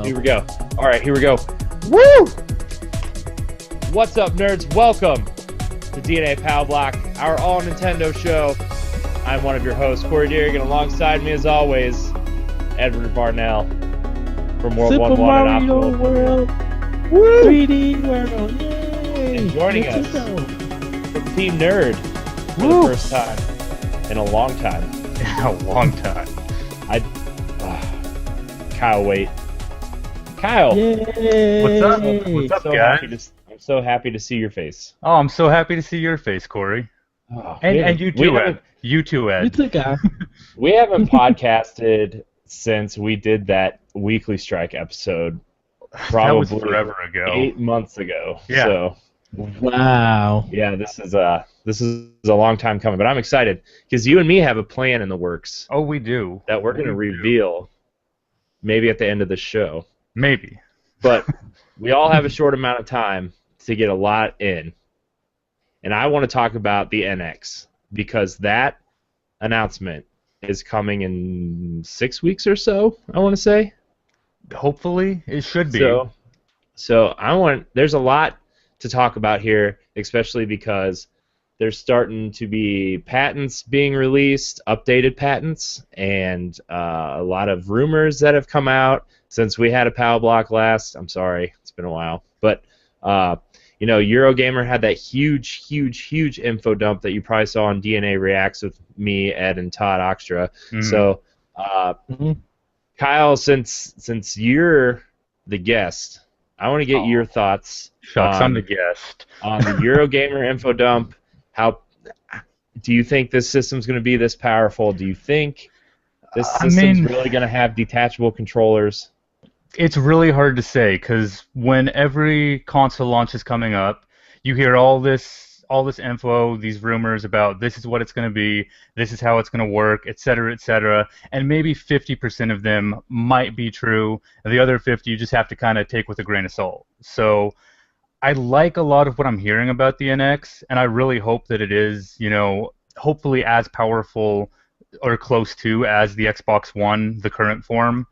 Here we go. All right, here we go. Woo! What's up, nerds? Welcome to DNA Power Block, our all Nintendo show. I'm one of your hosts, Corey Derrick, and alongside me, as always, Edward Barnell from World Super 1-1 Mario and Optimal. World. Woo! 3D World. Yay! And joining us from Team Nerd for the first time in a long time. A long time. Kyle, wait. Kyle! Yay! What's up? What's up, guys? I'm so happy to see your face. Oh, I'm so happy to see your face, Corey. Oh, And you too, Ed. You too, Ed. You too, guy. We haven't podcasted since we did that Weekly Strike episode. That was Probably forever ago. 8 months ago. Yeah. So, Wow. yeah, this is a long time coming, but I'm excited because you and me have a plan in the works Oh, we do. that we're going to reveal maybe at the end of the show. Maybe. But we all have a short amount of time to get a lot in. And I want to talk about the NX because that announcement is coming in 6 weeks or so, I want to say. Hopefully, it should be. So there's a lot to talk about here, especially because there's starting to be patents being released, updated patents, and a lot of rumors that have come out since we had a Power Block last. I'm sorry, it's been a while. But, Eurogamer had that huge info dump that you probably saw on DNA Reacts with me, Ed, and Todd Oxtra. Mm. So, Kyle, since you're the guest, I want to get your thoughts. Shucks, I'm the guest. On the Eurogamer info dump. How do you think this system's going to be this powerful? Do you think this system's really going to have detachable controllers? It's really hard to say because when every console launch is coming up, you hear all this info, these rumors about this is what it's going to be, this is how it's going to work, etc., and maybe 50% of them might be true, and the other 50 you just have to kind of take with a grain of salt. So I like a lot of what I'm hearing about the NX, and I really hope that it is, hopefully as powerful or close to as the Xbox One, the current form.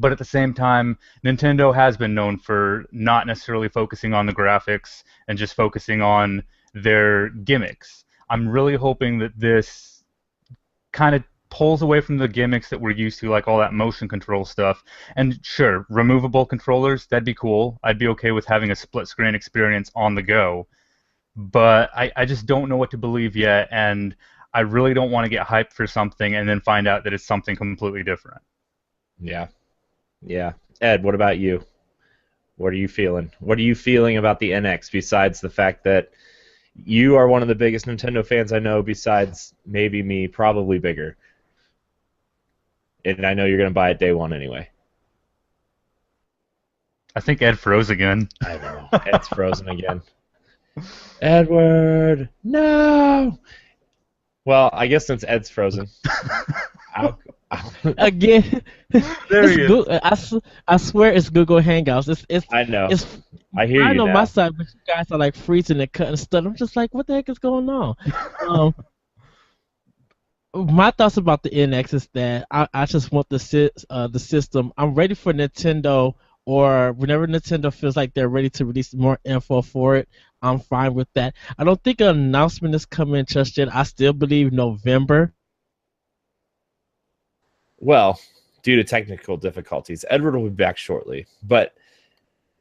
But at the same time, Nintendo has been known for not necessarily focusing on the graphics and just focusing on their gimmicks. I'm really hoping that this kind of pulls away from the gimmicks that we're used to, like all that motion control stuff. And sure, removable controllers, that'd be cool. I'd be okay with having a split-screen experience on the go. But I just don't know what to believe yet, and I really don't want to get hyped for something and then find out that it's something completely different. Yeah. Ed, what about you? What are you feeling? What are you feeling about the NX besides the fact that you are one of the biggest Nintendo fans I know besides maybe me, probably bigger? And I know you're going to buy it day one anyway. I think Ed froze again. I know. Ed's frozen again. Edward, no! Well, I guess since Ed's frozen, Again. There he is. I swear it's Google Hangouts. I know. I hear you I know now. my side, but you guys are like freezing and cutting stuff. I'm just like, what the heck is going on? My thoughts about the NX is that I just want the system. I'm ready for Nintendo, or whenever Nintendo feels like they're ready to release more info for it, I'm fine with that. I don't think an announcement is coming just yet. I still believe November. Well, due to technical difficulties, Edward will be back shortly. But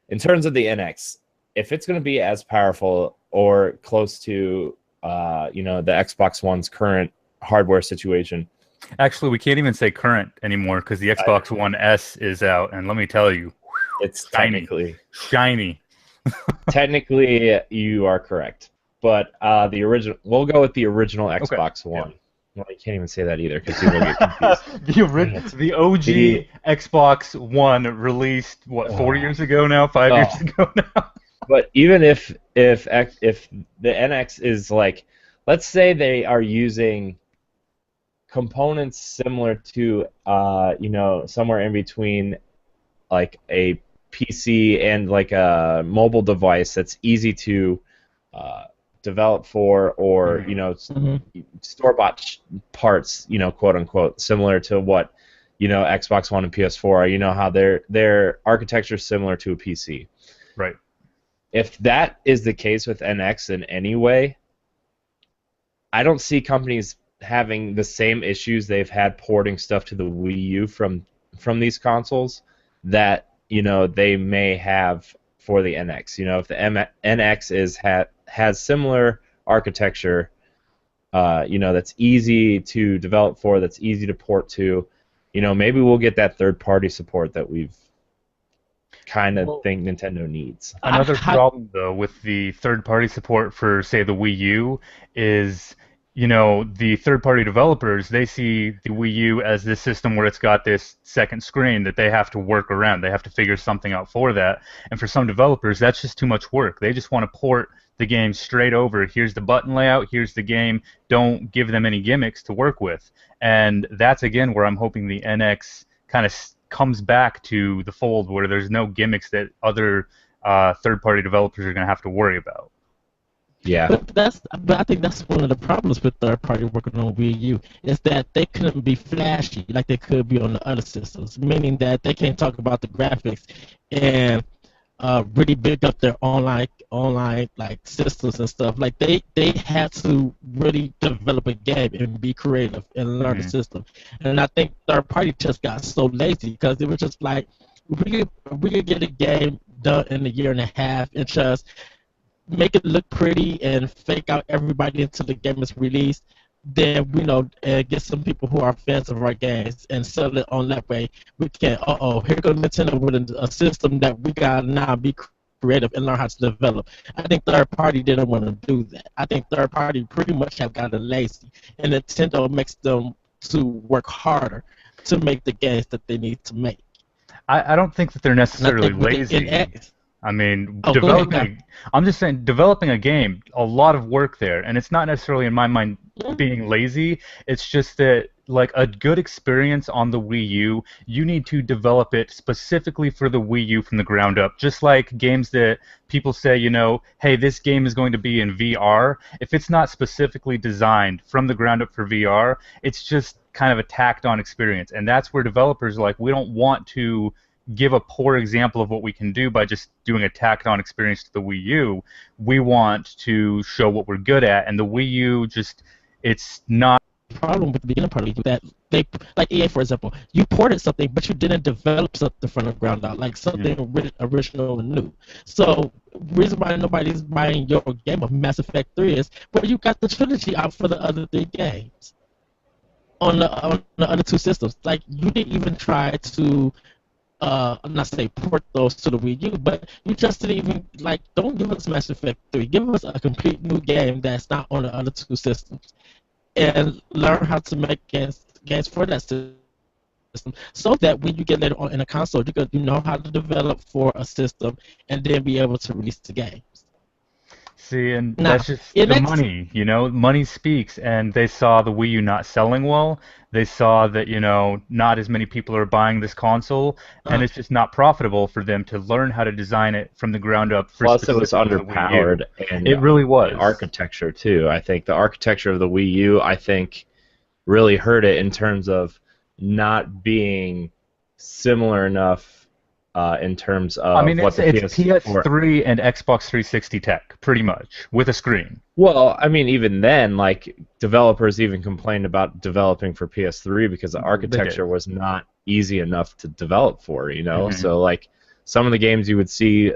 in terms of the NX, if it's going to be as powerful or close to, the Xbox One's current hardware situation. Actually, we can't even say current anymore because the Xbox One S is out, and let me tell you, it's shiny. Technically, you are correct. But we'll go with the original Xbox One. Yeah. Well, you can't even say that either because people get confused. the OG Xbox One released 4 years ago now, 5 years ago now. But even if the NX is like, let's say they are using components similar to somewhere in between like a PC and like a mobile device that's easy to develop for, or store-bought parts, quote unquote, similar to what Xbox One and PS4 are. You know how their architecture is similar to a PC. Right. If that is the case with NX in any way, I don't see companies having the same issues they've had porting stuff to the Wii U from these consoles that they may have for the NX. If the NX has similar architecture, that's easy to develop for, that's easy to port to, maybe we'll get that third-party support that we've kind of think Nintendo needs. Another problem, though, with the third-party support for, say, the Wii U is, the third-party developers, they see the Wii U as this system where it's got this second screen that they have to work around. They have to figure something out for that. And for some developers, that's just too much work. They just want to port the game straight over. Here's the button layout. Here's the game. Don't give them any gimmicks to work with. And that's, again, where I'm hoping the NX kind of comes back to the fold, where there's no gimmicks that other third-party developers are going to have to worry about. Yeah. But I think that's one of the problems with third-party working on Wii U is that they couldn't be flashy like they could be on the other systems, meaning that they can't talk about the graphics and really big up their online like systems and stuff. Like they had to really develop a game and be creative and learn the system. And I think third party just got so lazy because it was just like we could get a game done in a year and a half and just make it look pretty and fake out everybody until the game is released. Then get some people who are fans of our games and sell it on that way. We can here goes Nintendo with a system that we gotta now be creative and learn how to develop. I think third party didn't want to do that. I think third party pretty much have gotten lazy, and Nintendo makes them to work harder to make the games that they need to make. I don't think that they're necessarily lazy. I mean, I'm just saying, developing a game, a lot of work there, and it's not necessarily in my mind being lazy. It's just that, like, a good experience on the Wii U, you need to develop it specifically for the Wii U from the ground up. Just like games that people say, hey, this game is going to be in VR. If it's not specifically designed from the ground up for VR, it's just kind of a tacked-on experience, and that's where developers are like, we don't want to give a poor example of what we can do by just doing a tacked-on experience to the Wii U. We want to show what we're good at, and the Wii U it's not. The problem with the beginning part of that they, like EA for example, you ported something, but you didn't develop something from the ground out, like something original and new. So reason why nobody's buying your game of Mass Effect 3 is, well, you got the trilogy out for the other 3 games on the other 2 systems. Like you didn't even try to. Not say port those to the Wii U, but you just didn't even don't give us Mass Effect 3. Give us a complete new game that's not on the other 2 systems, and learn how to make games for that system, so that when you get later on in a console, you know how to develop for a system and then be able to release the games. See, and that's just the money, money speaks, and they saw the Wii U not selling well. They saw that, not as many people are buying this console, and it's just not profitable for them to learn how to design it from the ground up. Plus, it was underpowered, and it really was. The architecture, too. I think the architecture of the Wii U, really hurt it in terms of not being similar enough in terms of it's PS3 and Xbox 360 tech, pretty much, with a screen. Well, even then, developers even complained about developing for PS3 because the architecture was not easy enough to develop for, So, some of the games you would see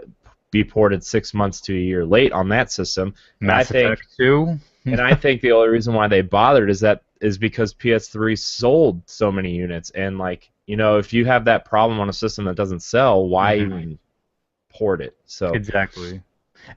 be ported 6 months to a year late on that system. Mass Effect 2. And I think the only reason why they bothered is because PS3 sold so many units, and if you have that problem on a system that doesn't sell, why even port it? So exactly.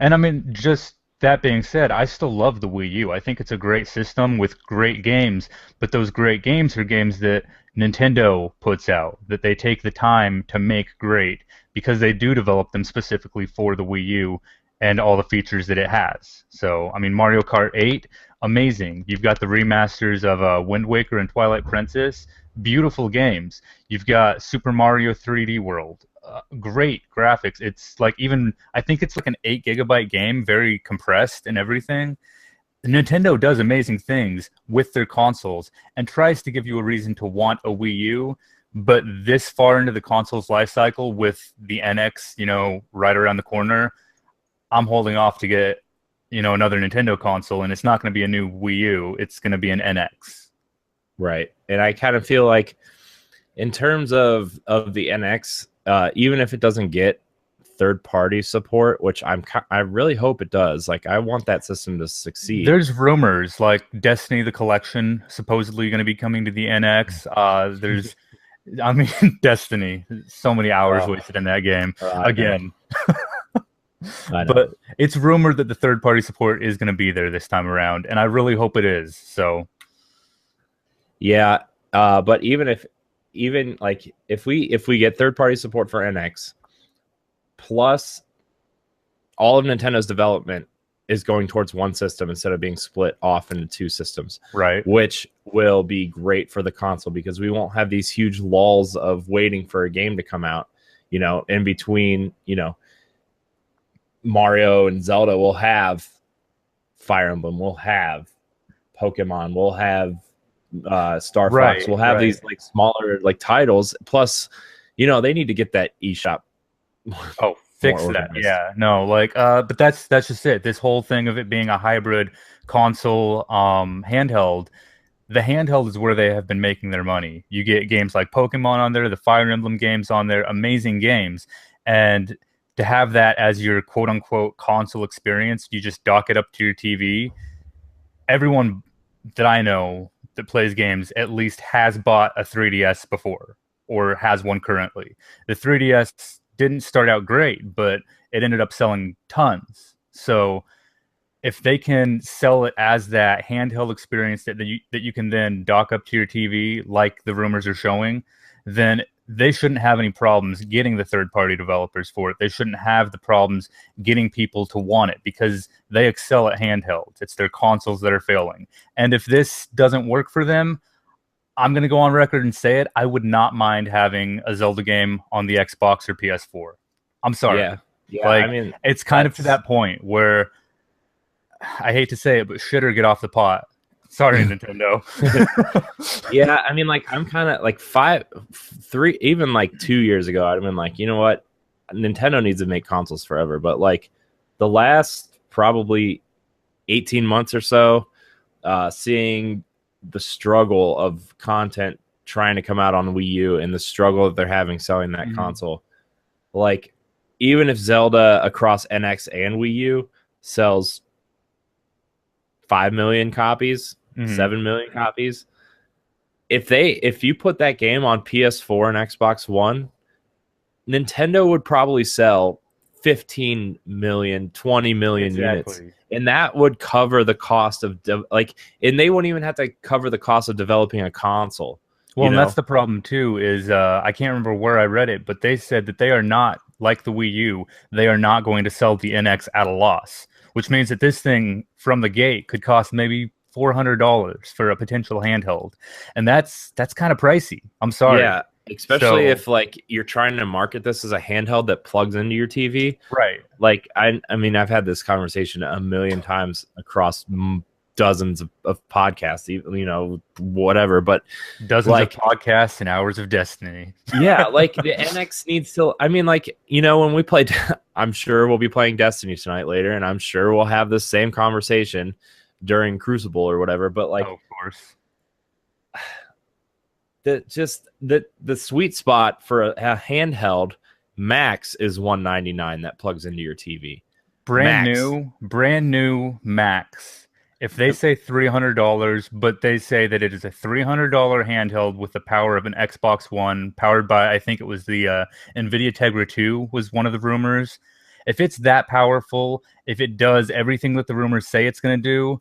And just that being said, I still love the Wii U. I think it's a great system with great games, but those great games are games that Nintendo puts out, that they take the time to make great because they do develop them specifically for the Wii U and all the features that it has. So, Mario Kart 8, amazing. You've got the remasters of Wind Waker and Twilight Princess, beautiful games. You've got Super Mario 3D World, great graphics. It's I think it's an 8 GB game, very compressed and everything. Nintendo does amazing things with their consoles and tries to give you a reason to want a Wii U, But this far into the console's life cycle, with the NX, right around the corner, I'm holding off to get, another Nintendo console, and it's not going to be a new Wii U. It's going to be an NX. Right. And I kind of feel like in terms of the NX, even if it doesn't get third-party support, which I really hope it does. Like, I want that system to succeed. There's rumors like Destiny the Collection supposedly going to be coming to the NX. There's, I mean, Destiny. So many hours wasted in that game. Again. But it's rumored that the third-party support is going to be there this time around, and I really hope it is. So, yeah. But even if we get third-party support for NX, plus all of Nintendo's development is going towards one system instead of being split off into two systems, right? Which will be great for the console because we won't have these huge lulls of waiting for a game to come out. In between, Mario and Zelda, will have Fire Emblem, we'll have Pokemon, we'll have Star Fox, we'll have these like smaller like titles. Plus, they need to get that eShop. Oh, fix that. Yeah, no, but that's just it. This whole thing of it being a hybrid console, handheld. The handheld is where they have been making their money. You get games like Pokemon on there, the Fire Emblem games on there, amazing games, and to have that as your quote-unquote console experience, you just dock it up to your TV. Everyone that I know that plays games at least has bought a 3DS before or has one currently. The 3DS didn't start out great, but it ended up selling tons. So if they can sell it as that handheld experience that you can then dock up to your TV like the rumors are showing, then they shouldn't have any problems getting the third-party developers for it. They shouldn't have the problems getting people to want it because they excel at handhelds. It's their consoles that are failing. And if this doesn't work for them, I'm going to go on record and say it. I would not mind having a Zelda game on the Xbox or PS4. I'm sorry. Yeah. I mean, it's kind of to that point where I hate to say it, but shit or get off the pot. Sorry, Nintendo. Yeah, I mean, I'm kind of like 2 years ago, I'd have been like, you know what? Nintendo needs to make consoles forever. But the last probably 18 months or so, seeing the struggle of content trying to come out on Wii U and the struggle that they're having selling that console, even if Zelda across NX and Wii U sells 5 million copies, 7 million copies. If you put that game on PS4 and Xbox One, Nintendo would probably sell 15 million, 20 million units. And that would cover the cost of and they wouldn't even have to cover the cost of developing a console. Well, and that's the problem too, is I can't remember where I read it, but they said that they are not, like the Wii U, they are not going to sell the NX at a loss, which means that this thing from the gate could cost maybe $400 for a potential handheld. And that's kind of pricey. I'm sorry. Yeah, especially if you're trying to market this as a handheld that plugs into your TV. Right. I mean, I've had this conversation a million times across dozens of podcasts, whatever, but dozens of podcasts and hours of Destiny. Yeah, the NX needs to, I mean, when we played, I'm sure we'll be playing Destiny tonight later, and I'm sure we'll have the same conversation during Crucible or whatever, but of course. The sweet spot for a handheld max is $199 that plugs into your TV. Brand new max. If they say $300, but they say that it is a $300 handheld with the power of an Xbox One, powered by, I think it was the NVIDIA Tegra 2 was one of the rumors. If it's that powerful, if it does everything that the rumors say it's going to do,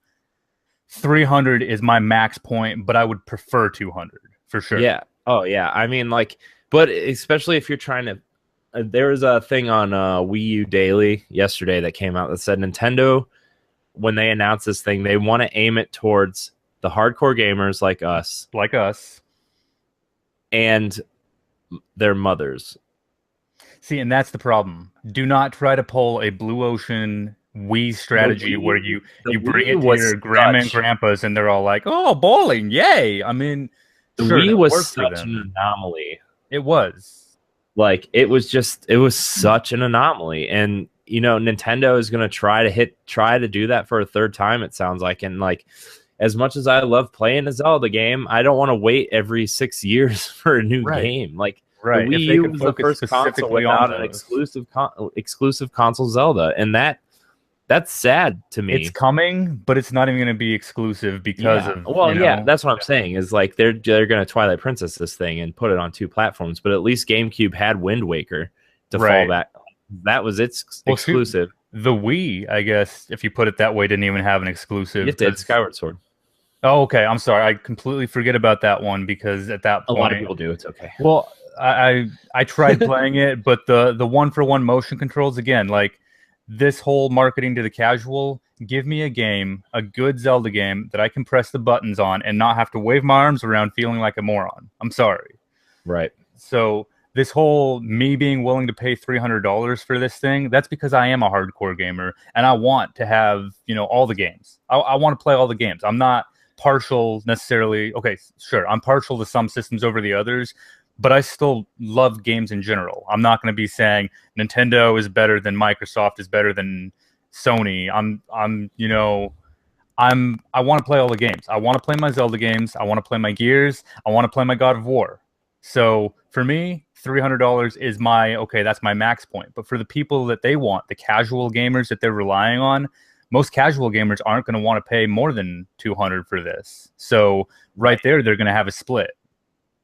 300 is my max point, but I would prefer 200 for sure. Yeah. Oh, yeah. I mean, but especially if you're trying to, there was a thing on Wii U Daily yesterday that came out that said Nintendo, when they announce this thing, they want to aim it towards the hardcore gamers like us. And their mothers. See, and that's the problem. Do not try to pull a Blue Ocean Wii strategy where you bring it to your grandma and grandpas and they're all like, oh, bowling, yay. I mean, the Wii was such an anomaly It was. Like it was such an anomaly, and Nintendo is going to try to do that for a third time, it sounds like. And like, as much as I love playing a Zelda game, I don't want to wait every 6 years for a new Right. game. Like the Right. If Wii they U could was the focus first console specifically on without an those. exclusive console Zelda, and that's sad to It's me. coming, but it's not even going to be exclusive because Yeah. of, Well, yeah, that's what I'm saying is like they're going to Twilight Princess this thing and put it on 2 platforms, but at least GameCube had Wind Waker to fall right. back. That was its Well, shoot, exclusive. the Wii, I guess, if you put it that way, didn't even have an exclusive. It did 'Cause Skyward Sword. oh, okay. I'm sorry. I completely forget about that one because at that A lot of point, people do. It's okay. well, I tried playing it, but the one for one motion controls again, like this whole marketing to the casual, give me a game, a good Zelda game that I can press the buttons on and not have to wave my arms around feeling like a moron. I'm sorry. Right. So this whole me being willing to pay $300 for this thing, that's because I am a hardcore gamer and I want to have, all the games. I want to play all the games. I'm not partial necessarily. Okay, sure. I'm partial to some systems over the others, but I still love games in general. I'm not going to be saying Nintendo is better than Microsoft is better than Sony. I want to play all the games. I want to play my Zelda games. I want to play my Gears. I want to play my God of War. So for me, $300 is that's my max point. But for the people that they want, the casual gamers that they're relying on, most casual gamers aren't going to want to pay more than $200 for this. So right there, they're going to have a split.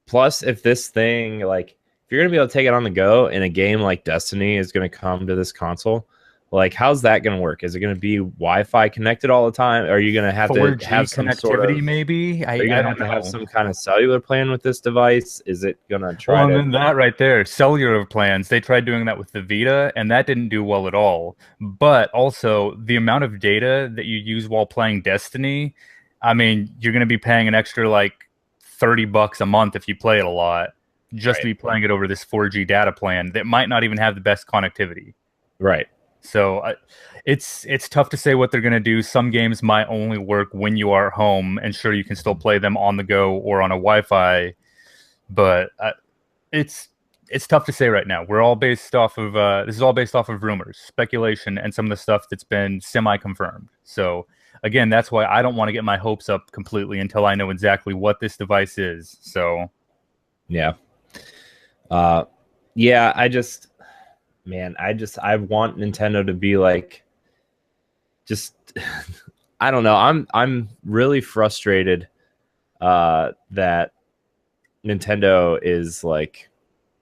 Plus, if this thing, like, if you're going to be able to take it on the go and a game like Destiny is going to come to this console, like, how's that going to work? Is it going to be Wi-Fi connected all the time? Are you going to have 4G to have some connectivity, sort of, maybe? are you going to have to have some kind of cellular plan with this device? Is it going to try Well, to... and then that right there, cellular plans, they tried doing that with the Vita, and that didn't do well at all. But also, the amount of data that you use while playing Destiny, I mean, you're going to be paying an extra, like, $30 a month if you play it a lot, just to be playing it over this 4G data plan that might not even have the best connectivity. Right. So it's tough to say what they're going to do. Some games might only work when you are at home, and sure, you can still play them on the go or on a Wi-Fi, but it's tough to say right now. We're all based off of this is all based off of rumors, speculation, and some of the stuff that's been semi-confirmed. So again, that's why I don't want to get my hopes up completely until I know exactly what this device is. So yeah, yeah. I want Nintendo to be like, just, I don't know. I'm really frustrated that Nintendo is like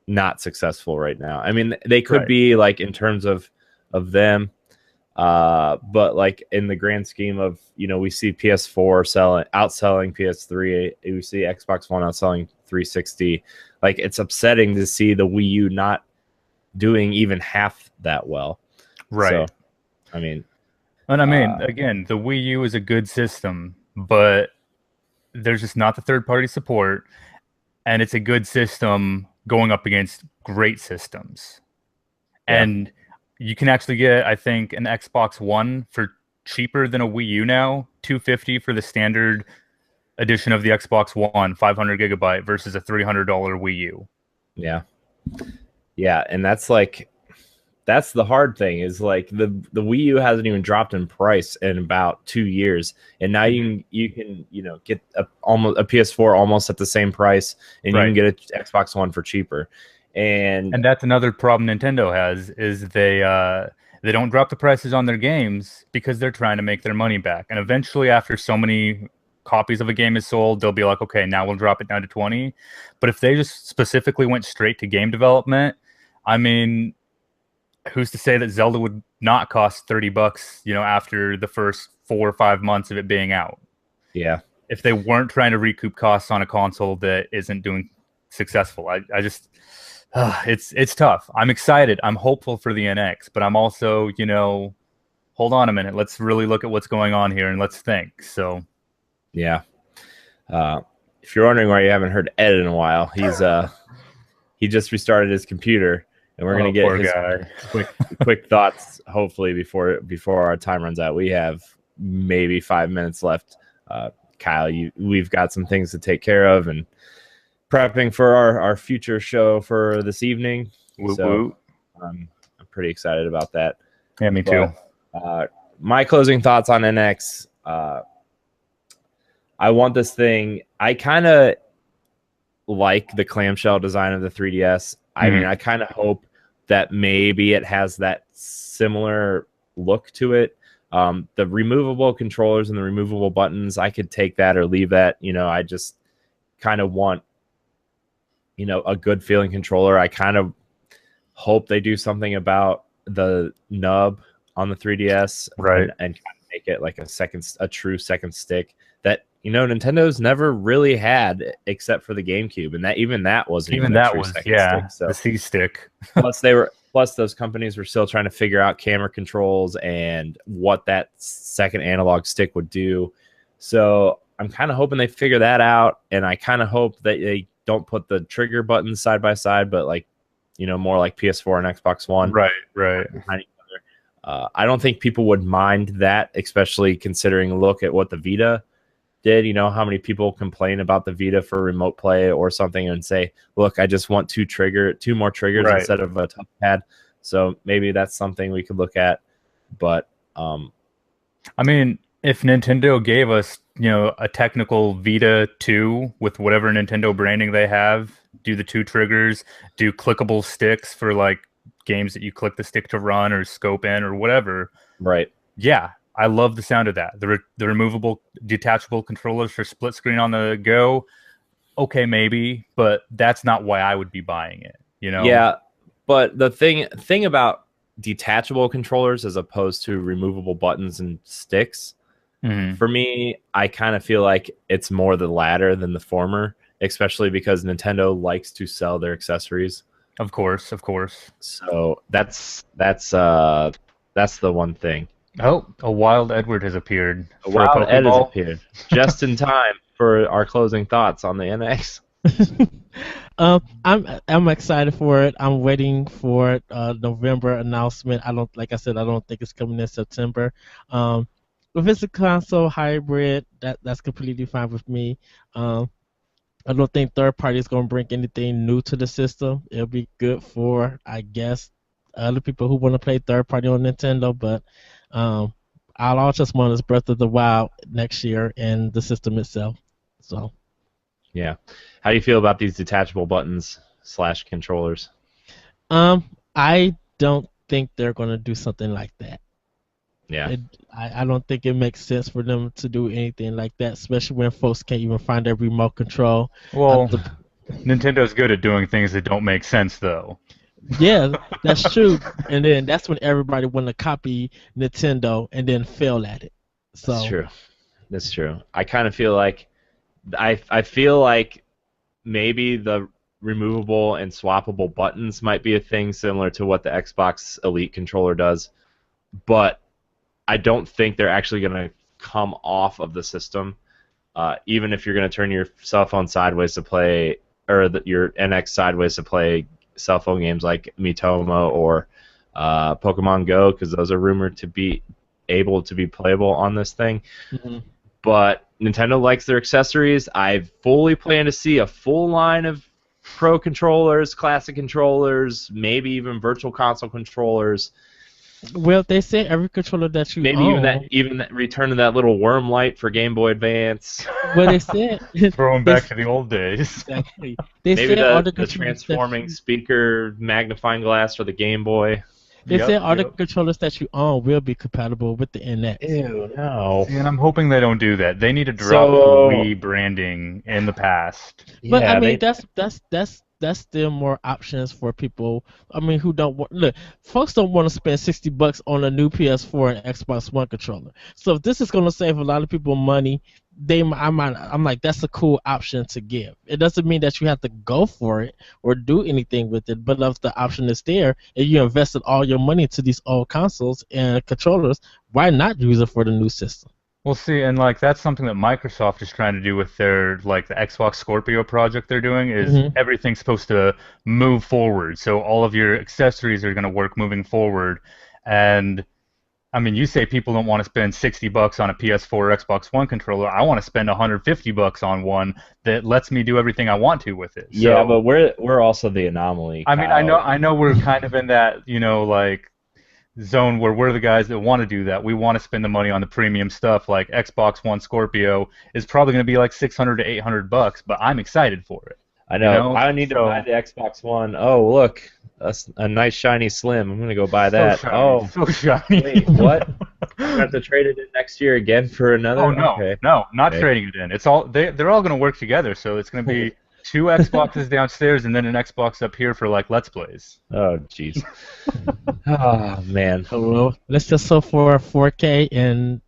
not successful right now. I mean, they could be like in terms of them, but like in the grand scheme of, we see PS4 outselling PS3, we see Xbox One outselling 360. Like, it's upsetting to see the Wii U not doing even half that well. Right. So, I mean, again, the Wii U is a good system, but there's just not the third-party support, and it's a good system going up against great systems. Yeah. And you can actually get, I think, an Xbox One for cheaper than a Wii U now, $250 for the standard edition of the Xbox One, 500 gigabyte versus a $300 Wii U. Yeah. Yeah, and that's the hard thing is like the Wii U hasn't even dropped in price in about 2 years, and now you can get almost a PS4 almost at the same price, and you can get an Xbox One for cheaper, and that's another problem Nintendo has is they don't drop the prices on their games because they're trying to make their money back, and eventually after so many copies of a game is sold, they'll be like, okay, now we'll drop it down to 20. But if they just specifically went straight to game development, I mean, who's to say that Zelda would not cost $30, after the first 4 or 5 months of it being out? Yeah. If they weren't trying to recoup costs on a console that isn't doing successful, I just, it's tough. I'm excited. I'm hopeful for the NX, but I'm also, hold on a minute. Let's really look at what's going on here and let's think. So, yeah. If you're wondering why you haven't heard Ed in a while, he just restarted his computer. And we're going to get his quick thoughts, hopefully, before our time runs out. We have maybe 5 minutes left. Kyle, we've got some things to take care of, and prepping for our future show for this evening. Woot So woot. I'm pretty excited about that. Yeah, me too. My closing thoughts on NX. I want this thing. I kind of like the clamshell design of the 3DS. I mean, I kind of hope that maybe it has that similar look to it. The removable controllers and the removable buttons, I could take that or leave that. I just kind of want, a good feeling controller. I kind of hope they do something about the nub on the 3DS, right? And kind of make it like a true second stick that Nintendo's never really had except for the GameCube, and that wasn't even a true second stick. So the C stick. plus those companies were still trying to figure out camera controls and what that second analog stick would do. So I'm kind of hoping they figure that out, and I kind of hope that they don't put the trigger buttons side by side, but more like PS4 and Xbox One. Right. I don't think people would mind that, especially considering look at what the Vita did. How many people complain about the Vita for remote play or something and say, look, I just want two more triggers instead of a touchpad. So maybe that's something we could look at. But I mean, if Nintendo gave us, a technical Vita 2 with whatever Nintendo branding they have, do the two triggers, do clickable sticks for like games that you click the stick to run or scope in or whatever. Right. Yeah, I love the sound of that. The removable, detachable controllers for split screen on the go. Okay, maybe, but that's not why I would be buying it. Yeah, but the thing about detachable controllers as opposed to removable buttons and sticks, for me, I kind of feel like it's more the latter than the former, especially because Nintendo likes to sell their accessories. Of course. So that's the one thing. Oh, a wild Edward has appeared. A wild Ed has appeared just in time for our closing thoughts on the NX. I'm excited for it. I'm waiting for November announcement. Like I said, I don't think it's coming in September. If it's a console hybrid, that's completely fine with me. I don't think third party is going to bring anything new to the system. It'll be good for, I guess, other people who want to play third party on Nintendo, but I'll just want is Breath of the Wild next year and the system itself. So, yeah. How do you feel about these detachable buttons / controllers? I don't think they're going to do something like that. Yeah. I don't think it makes sense for them to do anything like that, especially when folks can't even find their remote control. Well, Nintendo's good at doing things that don't make sense, though. Yeah, that's true. And then that's when everybody want to copy Nintendo and then fail at it. So That's true. I kind of feel like I feel like maybe the removable and swappable buttons might be a thing similar to what the Xbox Elite controller does, but I don't think they're actually going to come off of the system. Even if you're going to turn your cell phone sideways to play, or your NX sideways to play cell phone games like Miitomo or Pokemon Go, because those are rumored to be able to be playable on this thing. But Nintendo likes their accessories. I fully plan to see a full line of Pro controllers, classic controllers, maybe even Virtual Console controllers. Well, they say every controller that you maybe own, even that return to that little worm light for Game Boy Advance. Well, they said throwing back to the old days. Exactly. They maybe said all the transforming speaker magnifying glass for the Game Boy. They said all the controllers that you own will be compatible with the NX. Ew, no. See, and I'm hoping they don't do that. They need to drop the Wii branding in the past. But I mean, that's still more options for people. I mean, who don't want folks don't want to spend $60 on a new PS4 and Xbox One controller. So if this is going to save a lot of people money, I'm like, that's a cool option to give. It doesn't mean that you have to go for it or do anything with it, but if the option is there and you invested all your money into these old consoles and controllers, why not use it for the new system? Well, see, and like that's something that Microsoft is trying to do with their the Xbox Scorpio project they're doing is everything's supposed to move forward. So all of your accessories are going to work moving forward, and I mean, you say people don't want to spend $60 on a PS4 or Xbox One controller. I want to spend $150 on one that lets me do everything I want to with it. Yeah, So, but we're also the anomaly, I mean, Kyle. I know we're kind of in that, like zone where we're the guys that want to do that. We want to spend the money on the premium stuff. Like Xbox One Scorpio is probably going to be like 600 to $800, but I'm excited for it. I know. I need to buy the Xbox One. Oh, look, a nice shiny Slim. I'm gonna go buy that. Shiny, oh, so shiny. wait, what? I have to trade it in next year again for another. Oh no, okay. no, not trading it in. It's all they're all going to work together. So it's going to be 2 Xboxes downstairs and then an Xbox up here for like Let's Plays. Oh jeez. Oh man. Well, let's just so for 4K and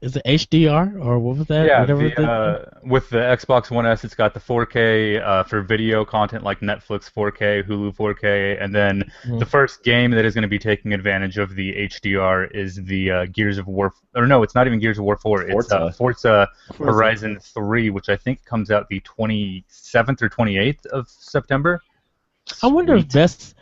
is it HDR or what was that? Yeah, Whatever with the Xbox One S, it's got the 4K for video content like Netflix 4K, Hulu 4K, and then the first game that is going to be taking advantage of the HDR is the Gears of War. Or no, it's not even Gears of War 4. It's Forza Horizon 3, which I think comes out the 27th or 28th of September. I wonder if Best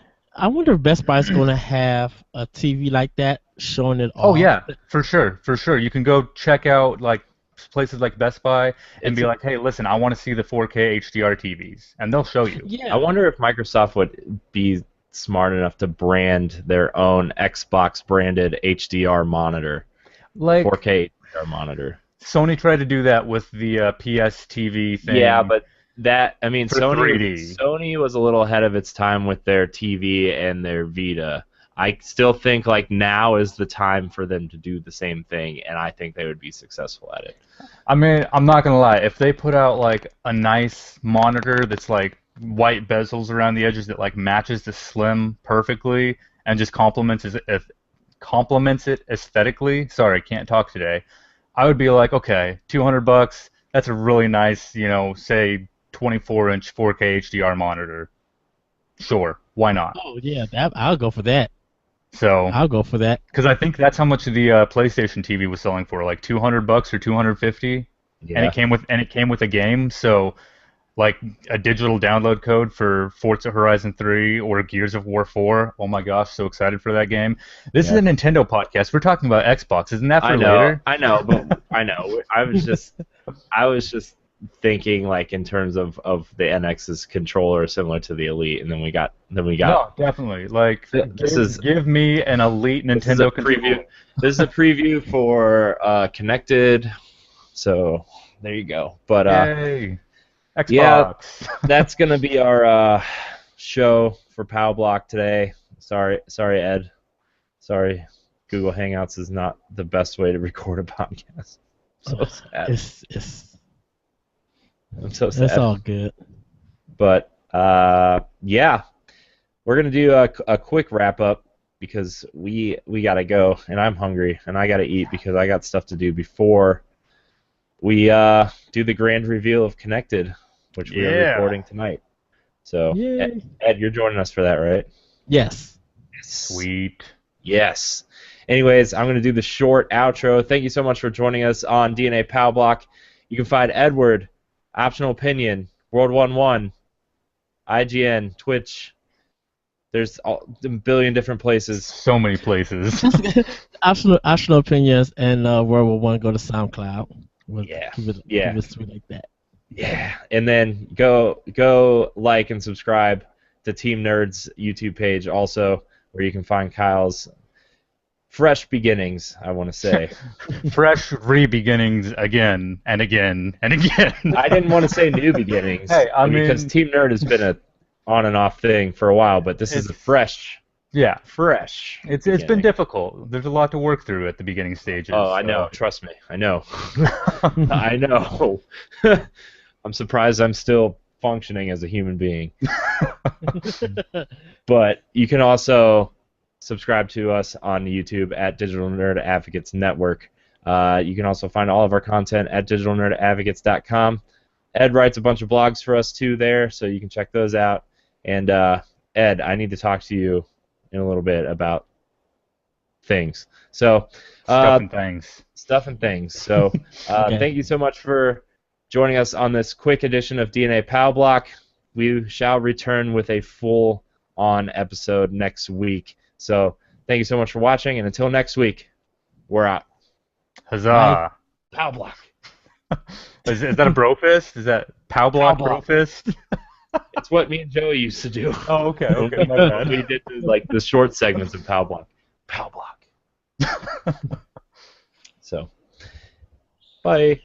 Buy is going to have a TV like that showing it all. Oh yeah, for sure. You can go check out like places like Best Buy and be like, hey, listen, I want to see the 4K HDR TVs, and they'll show you. Yeah. I wonder if Microsoft would be smart enough to brand their own Xbox branded HDR monitor, like 4K HDR monitor. Sony tried to do that with the PS TV thing. Yeah, but Sony 3D. was a little ahead of its time with their TV and their Vita. I still think like now is the time for them to do the same thing, and I think they would be successful at it. I mean, I'm not gonna lie. If they put out like a nice monitor that's like white bezels around the edges that like matches the Slim perfectly and just complements it aesthetically. Sorry, can't talk today. I would be like, okay, $200. That's a really nice, say 24-inch 4K HDR monitor. Sure, why not? Oh yeah, I'll go for that. So I'll go for that. because I think that's how much the PlayStation TV was selling for, like $200 or $250, Yeah. and it came with a game. So like a digital download code for Forza Horizon 3 or Gears of War 4. Oh my gosh, so excited for that game. This is a Nintendo podcast. We're talking about Xbox. Isn't that for later? I know, but I know. I was just thinking like in terms of the NX's controller similar to the Elite, and then we got No, definitely. Like give me an Elite Nintendo controller. This is a preview for Connected. So there you go. But Yay. Xbox. Yeah, that's gonna be our show for Pow Block today. Sorry, Ed. Sorry, Google Hangouts is not the best way to record a podcast. So sad. I'm so sad. It's all good. But yeah, we're gonna do a quick wrap up because we gotta go, and I'm hungry, and I gotta eat because I got stuff to do before we do the grand reveal of Connected, which we're recording tonight. So, Ed, you're joining us for that, right? Yes. Sweet. Yes. Anyways, I'm going to do the short outro. Thank you so much for joining us on DNA Pow Block. You can find Edward, Optional Opinion, World11, IGN, Twitch. There's a billion different places. So many places. Optional Opinions and World War I go to SoundCloud. Keep it sweet like that. Yeah, and then go like and subscribe to Team Nerd's YouTube page also, where you can find Kyle's fresh beginnings, I want to say. Fresh re-beginnings again and again and again. I didn't want to say new beginnings. Hey, because Team Nerd has been a on and off thing for a while, but this is a fresh. Yeah, fresh. It's been difficult. There's a lot to work through at the beginning stages. Oh, I know. Trust me. I know. I know. I'm surprised I'm still functioning as a human being. But you can also subscribe to us on YouTube at Digital Nerd Advocates Network. You can also find all of our content at digitalnerdadvocates.com. Ed writes a bunch of blogs for us too there, so you can check those out. And Ed, I need to talk to you in a little bit about things. So stuff and things. So thank you so much for joining us on this quick edition of DNA Pow Block. We shall return with a full-on episode next week. So thank you so much for watching, and until next week, We're out. Huzzah! Pow block. Is that a bro fist? Is that pow block bro block. fist? It's what me and Joey used to do. Oh, okay, my bad. We did the short segments of pow block. Pow block. So, bye.